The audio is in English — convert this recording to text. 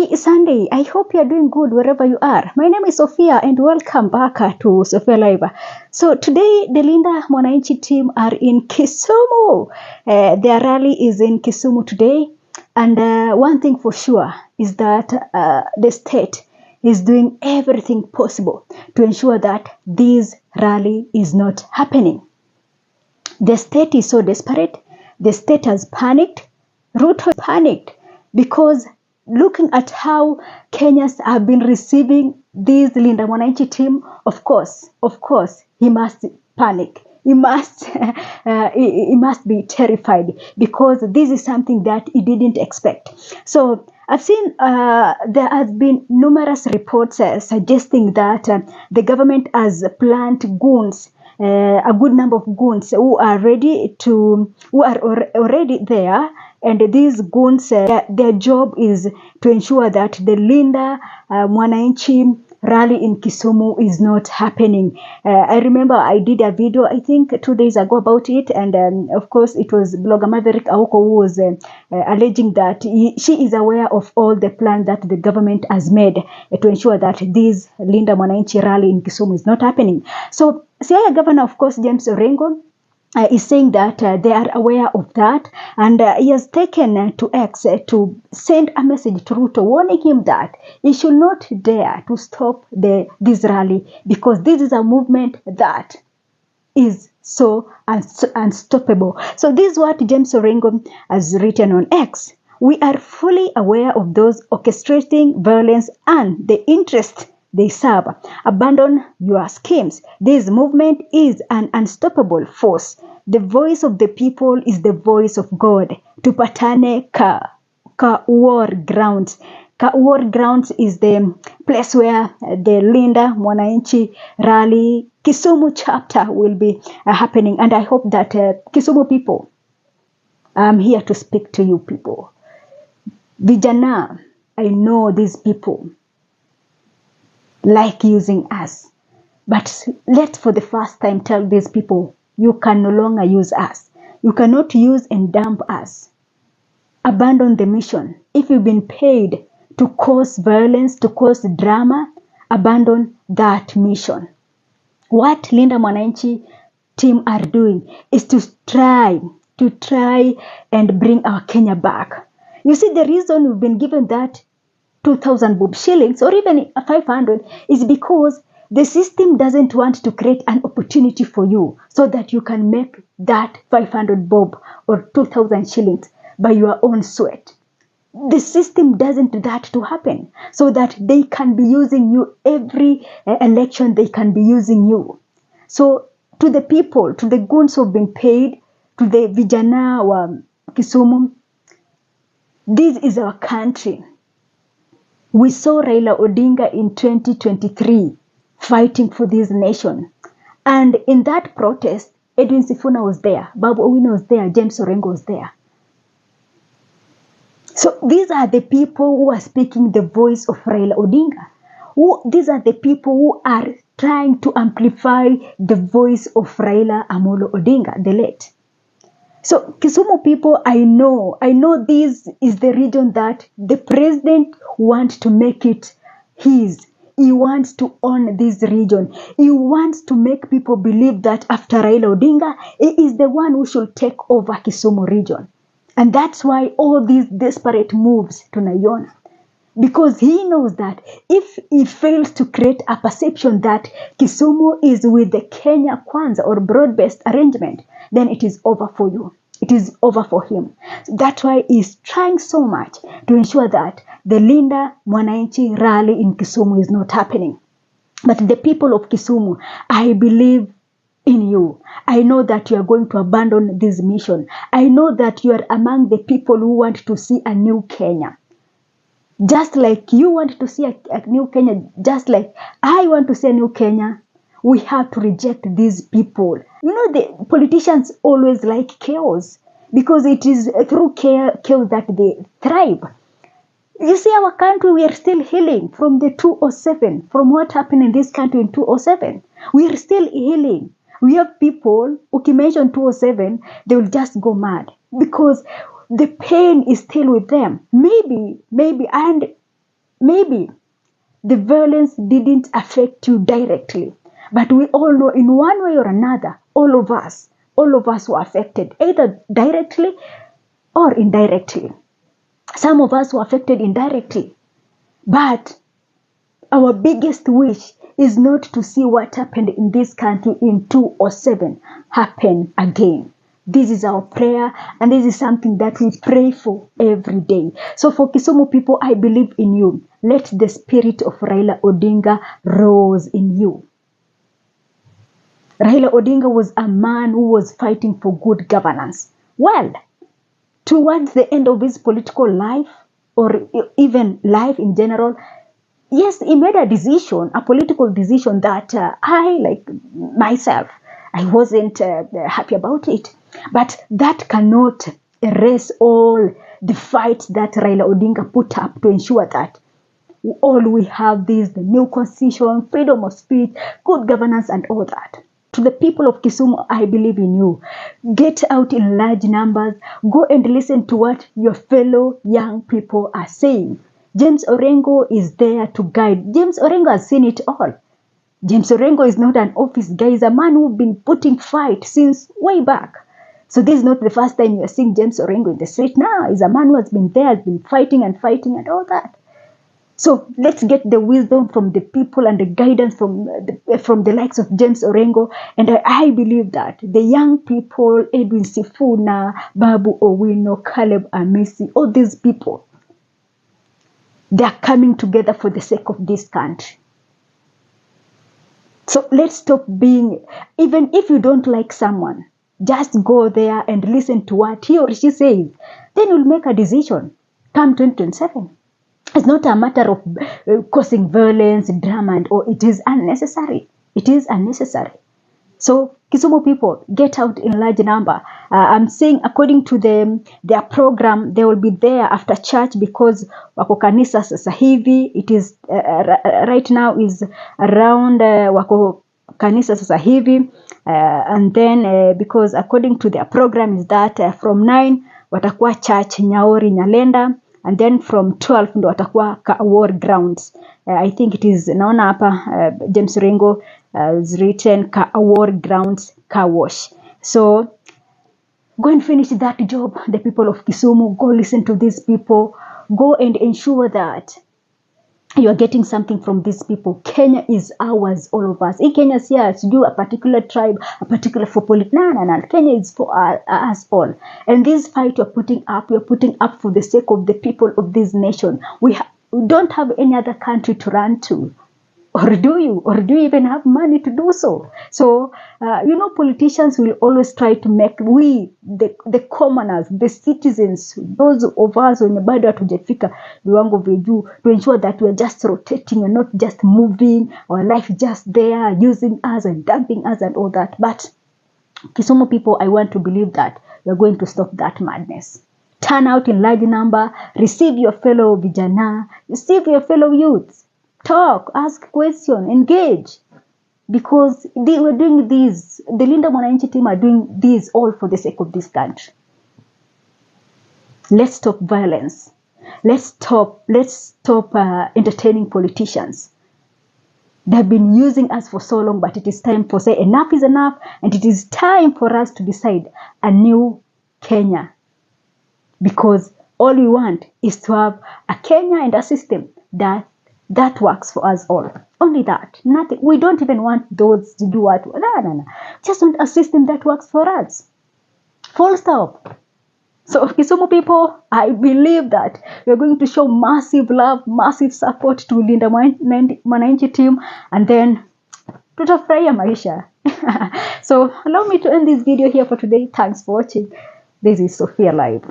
Happy Sunday. I hope you are doing good wherever you are. My name is Sophia and welcome back to Sophia Live. So today the Linda Mwananchi team are in Kisumu. Their rally is in Kisumu today. And one thing for sure is that the state is doing everything possible to ensure that this rally is not happening. The state is so desperate. The state has panicked. Ruto panicked because looking at how Kenyans have been receiving this Linda Mwananchi team, of course, he must panic. He must be terrified because this is something that he didn't expect. So I've seen there has been numerous reports suggesting that the government has planned goons, a good number of goons who are already there. And these goons, their job is to ensure that the Linda Mwananchi rally in Kisumu is not happening. I remember I did a video, I think 2 days ago about it. And of course, it was blogger Maverick Aoko who was alleging that she is aware of all the plans that the government has made to ensure that this Linda Mwananchi rally in Kisumu is not happening. So, Siaya Governor, of course, James Orengo, is saying that they are aware of that, and he has taken to X to send a message to Ruto warning him that he should not dare to stop this rally because this is a movement that is so unstoppable. So this is what James Orengo has written on X. We are fully aware of those orchestrating violence and the interest they serve. Abandon your schemes. This movement is an unstoppable force. The voice of the people is the voice of God. Tupatane ka war grounds. Ka war grounds is the place where the Linda Mwananchi rally Kisumu chapter will be happening. And I hope that Kisumu people, I'm here to speak to you people. Vijana, I know these people like using us. But let's for the first time tell these people, you can no longer use us. You cannot use and dump us. Abandon the mission. If you've been paid to cause violence, to cause drama, abandon that mission. What Linda Mwananchi team are doing is to try and bring our Kenya back. You see, the reason we've been given that 2,000 bob shillings or even 500 is because the system doesn't want to create an opportunity for you so that you can make that 500 bob or 2,000 shillings by your own sweat. The system doesn't want that to happen so that they can be using you every election. They can be using you. So to the people, to the goons who've been paid, to the Vijana wa Kisumu, this is our country. We saw Raila Odinga in 2023 fighting for this nation. And in that protest, Edwin Sifuna was there, Babu was there, James Orengo was there. So these are the people who are speaking the voice of Raila Odinga. These are the people who are trying to amplify the voice of Raila Amolo Odinga, the late. So Kisumu people, I know this is the region that the president wants to make it his. He wants to own this region. He wants to make people believe that after Raila Odinga, he is the one who should take over Kisumu region. And that's why all these desperate moves to Nayona. Because he knows that if he fails to create a perception that Kisumu is with the Kenya Kwanza or broad-based arrangement, then it is over for you. It is over for him. That's why he's trying so much to ensure that the Linda Mwananchi rally in Kisumu is not happening. But the people of Kisumu, I believe in you. I know that you are going to abandon this mission. I know that you are among the people who want to see a new Kenya. Just like you want to see a new Kenya, just like I want to see a new Kenya, we have to reject these people. You know, the politicians always like chaos because it is through chaos that they thrive. You see, our country, we are still healing from the 207, from what happened in this country in 207. We are still healing. We have people who can mention 207, they will just go mad because the pain is still with them. Maybe, and maybe the violence didn't affect you directly, but we all know in one way or another, all of us were affected, either directly or indirectly. Some of us were affected indirectly, but our biggest wish is not to see what happened in this country in 2007 happen again. This is our prayer, and this is something that we pray for every day. So for Kisumu people, I believe in you. Let the spirit of Raila Odinga rose in you. Raila Odinga was a man who was fighting for good governance. Well, towards the end of his political life, or even life in general, yes, he made a decision, a political decision that I, like myself, I wasn't happy about it. But that cannot erase all the fights that Raila Odinga put up to ensure that all we have is the new constitution, freedom of speech, good governance, and all that. To the people of Kisumu, I believe in you. Get out in large numbers. Go and listen to what your fellow young people are saying. James Orengo is there to guide. James Orengo has seen it all. James Orengo is not an office guy. He's a man who's been putting fight since way back. So this is not the first time you're seeing James Orengo in the street now. He's a man who has been there, has been fighting and all that. So let's get the wisdom from the people and the guidance from the likes of James Orengo. And I believe that the young people, Edwin Sifuna, Babu Owino, Caleb Amesi, all these people, they are coming together for the sake of this country. So let's stop being, even if you don't like someone, just go there and listen to what he or she says. Then you'll make a decision come 2027. It's not a matter of causing violence, drama, and all. It is unnecessary. It is unnecessary. So Kisumu people, get out in large number. I'm saying according to their program, they will be there after church because wako kanisa sasa hivi. It is right now is around wako kanisa sasa hivi, and then because according to their program is that from 9 watakuwa church Nyaori Nyalenda. And then from 12 ndo watakuwa ka war grounds. I think it is, naona hapa James Orengo is written ka war grounds car wash. So go and finish that job, the people of Kisumu. Go listen to these people. Go and ensure that you are getting something from these people. Kenya is ours, all of us. In Kenya, yes, you a particular tribe, a particular for politics. No. Kenya is for us all. And this fight you're putting up for the sake of the people of this nation. We don't have any other country to run to. Or do you? Or do you even have money to do so? So, politicians will always try to make we, the commoners, the citizens, those of us wenye bado hatujafika viwango vya juu, to ensure that we're just rotating and not just moving, our life just there, using us and dumping us and all that. But Kisumu people, I want to believe that we're going to stop that madness. Turn out in large number, receive your fellow vijana, receive your fellow youths. Talk, ask question, engage. Because they were doing this, the Linda Mwananchi team are doing this all for the sake of this country. Let's stop violence. Let's stop entertaining politicians. They've been using us for so long, but it is time for say enough is enough, and it is time for us to decide a new Kenya. Because all we want is to have a Kenya and a system that works for us all. Only that. Nothing. We don't even want those to do what. No. Just want a system that works for us. Full stop. So Kisumu people, I believe that we're going to show massive love, massive support to Linda Mwananchi team, and then tutafurahia maisha. So allow me to end this video here for today. Thanks for watching. This is Sophia Live.